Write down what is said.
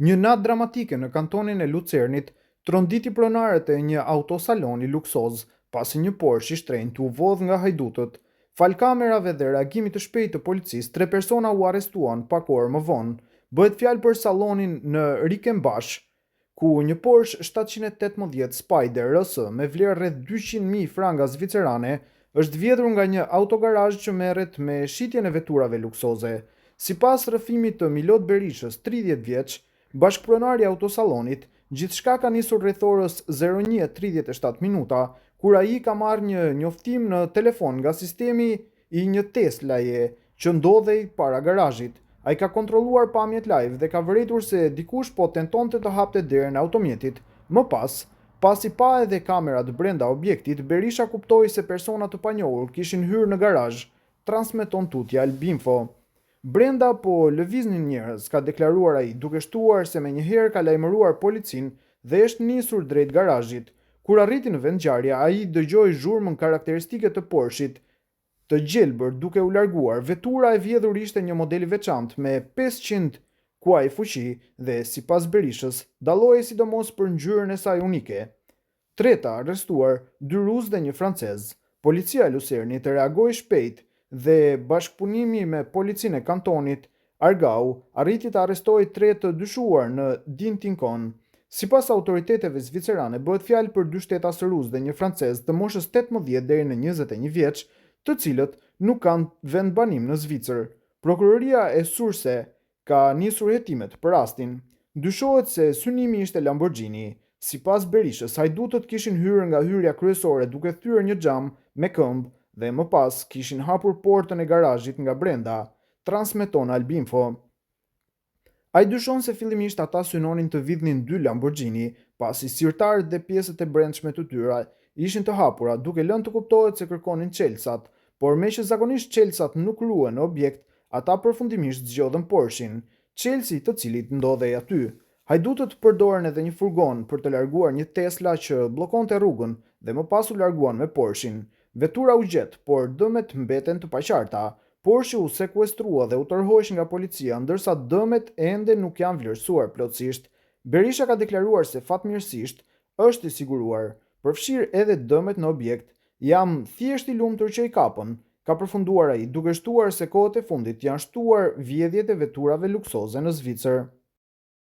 Një natë dramatike në kantonin e Lucernit tronditi pronarët e një autosaloni luksoz pasi një Porsche i shtrenjtë u vodh nga hajdutët. Fal kamerave dhe reagimit të shpejtë të policisë, 3 persona u arrestuan pak orë më vonë. Bëhet fjalë për sallonin në Rikembash, ku një Porsche 718 Spider RS me vlerë rreth 200.000 franga zvicerane është vjedhur nga një autogarazh që merret me shitjen e veturave luksoze. Sipas rrëfimit të Milot Berishës, 30 vjeç, bashkëpronari i autosallonit, gjithçka ka nisur rreth orës 01:37 minuta, kur ai ka marrë një njoftim në telefon nga sistemi i një Teslaje që ndodhej para garazhit. Ai ka kontrolluar pamjet live dhe ka vërejtur se dikush po tentonte të hapte derën e automjetit. Më pas, pasi pa edhe kamerat brenda objektit, Berisha kuptoi se persona të panjohur kishin hyrë në garazh, transmeton tutja Albinfo. Brenda po lëviznin njerëz, ka deklaruar ai, duke shtuar se menjëherë ka lajmëruar policinë dhe është nisur drejt garazhit. Kur arriti në vend ngjarje, ai dëgjoi zhurmën karakteristike të Porshit të gjelbër duke u larguar. Vetura e vjedhur ishte një model i veçantë me 500 kuaj fuqi dhe sipas Berishës, dallohej sidomos për ngjyrën e saj unike. Treta arrestuar 2 rus dhe një francez. Policia e Lucernit reagoi shpejt dhe bashkëpunimi me policinë e kantonit Argau arriti të arrestojë 3 të dyshuar në Dintinkon. Sipas autoriteteve zvicerane, bëhet fjalë për 2 shtetas rus dhe një francez të moshës 18 deri në 21 vjeç, të cilët nuk kanë vend banim në Zvicër. Prokuroria e Surse ka nisur hetimet për rastin. Dyshohet se synimi ishte Lamborghini. Sipas Berishës, hajdutët kishin hyrë nga hyrja kryesore duke thyer një xham me këmbë dhe më pas kishin hapur portën e garazhit nga brenda, transmeton Albinfo. Ai dyshon se fillimisht ata synonin të vidhnin 2 Lamborghini, pasi sirtarët dhe pjesët e brendshme të tyre ishin të hapura, duke lënë të kuptohet se kërkonin çelësat, por me që zakonisht çelësat nuk ruhen në objekt, ata përfundimisht zgjodhen Porshin, çelësi i të cilit ndodhej aty. Hajdutët përdorën edhe një furgon për të larguar një Tesla që bllokonte rrugën dhe më pas u larguan me Porshin. Vetura u gjet, por dëmet mbeten të paqarta. Porsche u sekuestrua dhe u tërhoq nga policia, ndërsa dëmet ende nuk janë vlerësuar plotësisht. Berisha ka deklaruar se fatmirësisht është i siguruar, përfshirë edhe dëmet në objekt. Jam thjesht i lumtur që i kapën, ka përfunduar ai, duke shtuar se kohët e fundit janë shtuar vjedhjet e veturave luksoze në Zvicër.